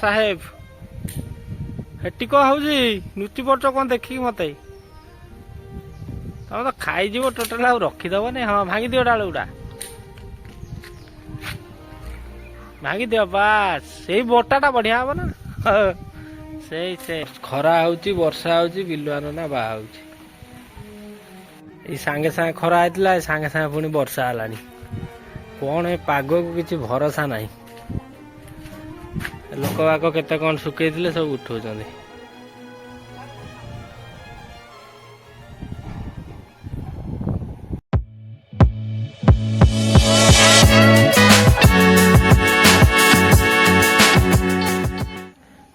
ସାହେବ ହେଟି କଣ ହଉଛି ନୁଚି ପଡୁଛ କଣ ଦେଖିକି ମତେ ତମେ ତ ଖାଇଯିବ ଟୋଟାଲ ଆଉ ରଖିଦବନି। ହଁ ଭାଙ୍ଗିଦିଅ ଡାଳ ଗୁଡା ଭାଙ୍ଗିଦିଅ ବାସ୍ ସେଇ ବୋଟାଟା ବଢିଆ ହବ ନା। ସେ ଖରା ହଉଛି ବର୍ଷା ହଉଛି ବିଲୁଆ ନନା ବାହା ହଉଛି। ଏଇ ସାଙ୍ଗେ ସାଙ୍ଗେ ଖରା ହେଇଥିଲା ସାଙ୍ଗେ ସାଙ୍ଗେ ପୁଣି ବର୍ଷା ହେଲାଣି। କଣ ଏ ପାଗକୁ କିଛି ଭରସା ନାହିଁ। ଲୋକ ବାକ କେତେ କଣ ଶୁଖେଇଥିଲେ ସବୁ ଉଠଉଛନ୍ତି।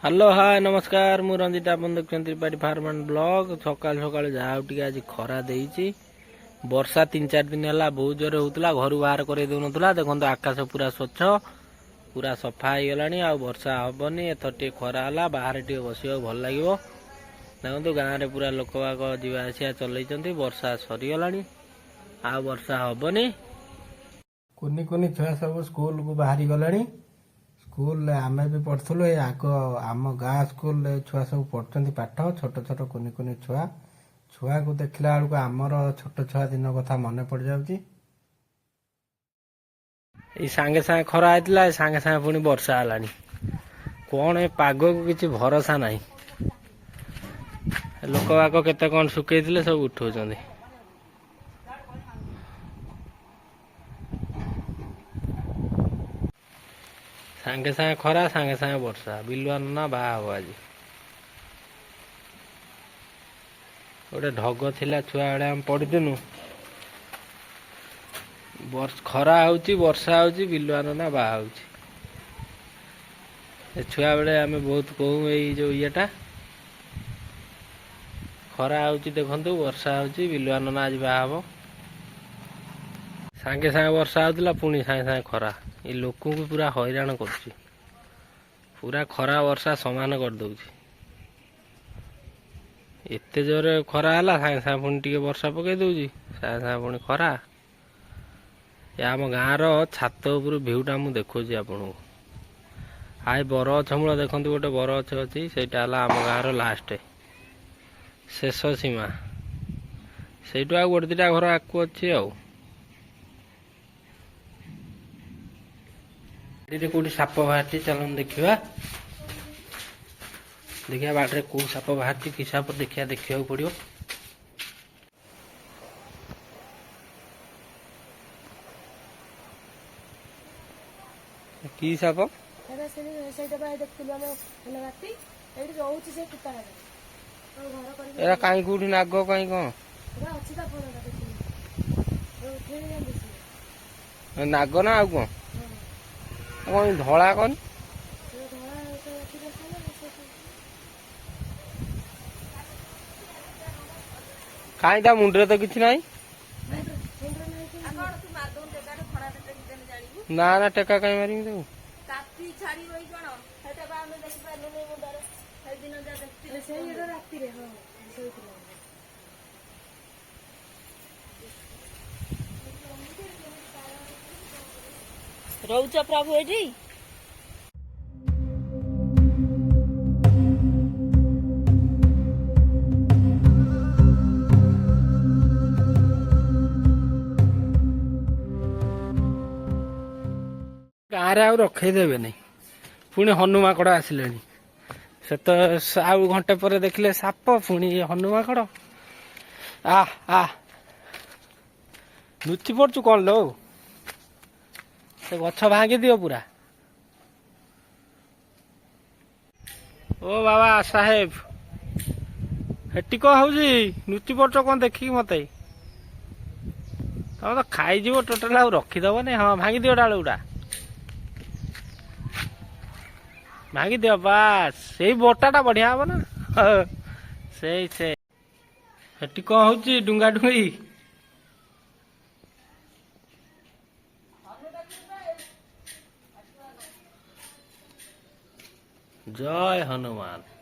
ହ୍ୟାଲୋ ହାय ନମସ୍କାର ମୁଁ ରଞ୍ଜିତ ଆପଣ ଦେଖୁଛନ୍ତି ତ୍ରିପାଠୀ ଫାର୍ମ ଆଣ୍ଡ ବ୍ଲଗ। ସକାଳୁ ସକାଳୁ ଯାହା ହଉ ଟିକେ ଆଜି ଖରା ଦେଇଛି। ବର୍ଷା 3-4 ଦିନ ହେଲା ବହୁତ ଜୋରେ ହଉଥିଲା ଘରୁ ବାହାର କରେଇ ଦଉନଥିଲା। ଦେଖନ୍ତୁ ଆକାଶ ପୁରା ସ୍ୱଚ୍ଛ ପୁରା ସଫା ହେଇଗଲାଣି ଆଉ ବର୍ଷା ହବନି। ଏଥର ଟିକେ ଖରା ହେଲା ବାହାରେ ଟିକେ ବସିବାକୁ ଭଲ ଲାଗିବ। ଦେଖନ୍ତୁ ଗାଁରେ ପୁରା ଲୋକ ବାକ ଯିବା ଆସିବା ଚଲେଇଛନ୍ତି। ବର୍ଷା ସରିଗଲାଣି ଆଉ ବର୍ଷା ହବନି। କୁନି କୁନି ଛୁଆ ସବୁ ସ୍କୁଲକୁ ବାହାରି ଗଲେଣି। ସ୍କୁଲରେ ଆମେ ବି ପଢୁଥିଲୁ ଏ ଆଗ ଆମ ଗାଁ ସ୍କୁଲରେ ଛୁଆ ସବୁ ପଢୁଛନ୍ତି ପାଠ। ଛୋଟ ଛୋଟ କୁନି କୁନି ଛୁଆ ଛୁଆକୁ ଦେଖିଲା ବେଳକୁ ଆମର ଛୋଟ ଛୁଆ ଦିନ କଥା ମନେ ପଡିଯାଉଛି। ଏଇ ସାଙ୍ଗେ ସାଙ୍ଗେ ଖରା ହେଇଥିଲା ସାଙ୍ଗେ ସାଙ୍ଗେ ପୁଣି ବର୍ଷା ହେଲାଣି। କଣ ଏ ପାଗକୁ କିଛି ଭରସା ନାହିଁ। ଲୋକ ବାକ କେତେ କଣ ଶୁଖେଇଥିଲେ ସବୁ ଉଠଉଛନ୍ତି। ସାଙ୍ଗେ ସାଙ୍ଗେ ଖରା ସାଙ୍ଗେ ସାଙ୍ଗେ ବର୍ଷା ବିଲୁଆ ନନା ବାହା ହବ ଆଜି। ଗୋଟେ ଢଗ ଥିଲା ଛୁଆ ବେଳେ ଆମେ ପଢିଥିନୁ ଖରା ହଉଛି ବର୍ଷା ହଉଛି ବିଲୁଆ ନନା ବାହା ହଉଛି। ଏ ଛୁଆ ବେଳେ ଆମେ ବହୁତ କହୁ ଏଇ ଯୋଉ ଇଏଟା। ଖରା ହଉଛି ଦେଖନ୍ତୁ ବର୍ଷା ହଉଛି ବିଲୁଆ ନନା ଆଜି ବାହା ହବ। ସାଙ୍ଗେ ସାଙ୍ଗେ ବର୍ଷା ହଉଥିଲା ପୁଣି ସାଙ୍ଗେ ସାଙ୍ଗେ ଖରା। ଏ ଲୋକଙ୍କୁ ପୁରା ହଇରାଣ କରୁଛି। ପୁରା ଖରା ବର୍ଷା ସମାନ କରିଦଉଛି। ଏତେ ଜୋରେ ଖରା ହେଲା ସାଙ୍ଗେ ସାଙ୍ଗେ ପୁଣି ଟିକେ ବର୍ଷା ପକେଇ ଦଉଛି ସାଙ୍ଗେ ସାଙ୍ଗେ ପୁଣି ଖରା। ଏ ଆମ ଗାଁର ଛାତ ଉପରୁ ଭିଉଟା ମୁଁ ଦେଖଉଛି ଆପଣଙ୍କୁ। ଆଇ ବର ଗଛ ମୂଳ ଦେଖନ୍ତୁ ଗୋଟେ ବର ଗଛ ଅଛି ସେଇଟା ହେଲା ଆମ ଗାଁର ଲାଷ୍ଟ ଶେଷ ସୀମା। ସେଇଠୁ ଆଉ ଗୋଟେ ଦିଟା ଘର ଆଗକୁ ଅଛି ଆଉ। ଏଠି କୋଉଠି ସାପ ବାହାରିଛି ଚାଲନ୍ତୁ ଦେଖିବା। ଦେଖିବା ବାଟରେ କୋଉ ସାପ ବାହାରିଛି କି ସାପ ଦେଖିବାକୁ ପଡିବ। କି ସାପ? ଏରା କାଇଁ କୋଉଠି ନାଗ କାଇଁ କଣ ନାଗ ନା ଆଉ କଣ କଣ ଧଳା କଣ? କାଇଁ ତା ମୁଣ୍ଡରେ ତ କିଛି ନାହିଁ। ନା ନା ଟେକା କାଇଁ ମାରିବି ତାକୁ। ରହୁଛ ପ୍ରଭୁ ଏଠି? ଗାଁରେ ଆଉ ରଖେଇଦେବେନି। ପୁଣି ହନୁମାଙ୍କଡ ଆସିଲେଣି। ସେ ତ ଆଉ ଘଣ୍ଟେ ପରେ ଦେଖିଲେ ସାପ ପୁଣି ହନୁମାଙ୍କଡ। ଲୁଚି ପଡୁଛୁ କଣ ଲୋ? ସେ ଗଛ ଭାଙ୍ଗି ଦିଅ ପୁରା। ଓ ବାବା ସାହେବ ହେଟି କଣ ହଉଛି ଲୁଚି ପଡୁଛ କଣ ଦେଖିକି ମତେ ତମେ ତ ଖାଇଯିବ ଟୋଟାଲ ଆଉ ରଖିଦବନି। ହଁ ଭାଙ୍ଗିଦିଅ ଡାଳ ଗୁଡା ଭାଙ୍ଗିଦିଅ ବାସ୍ ସେଇ ବୋଟାଟା ବଢିଆ ହବ ନା। ସେଠି କଣ ହଉଛି ଡୁଙ୍ଗା ଡୁଙ୍ଗି? ଜୟ ହନୁମାନ।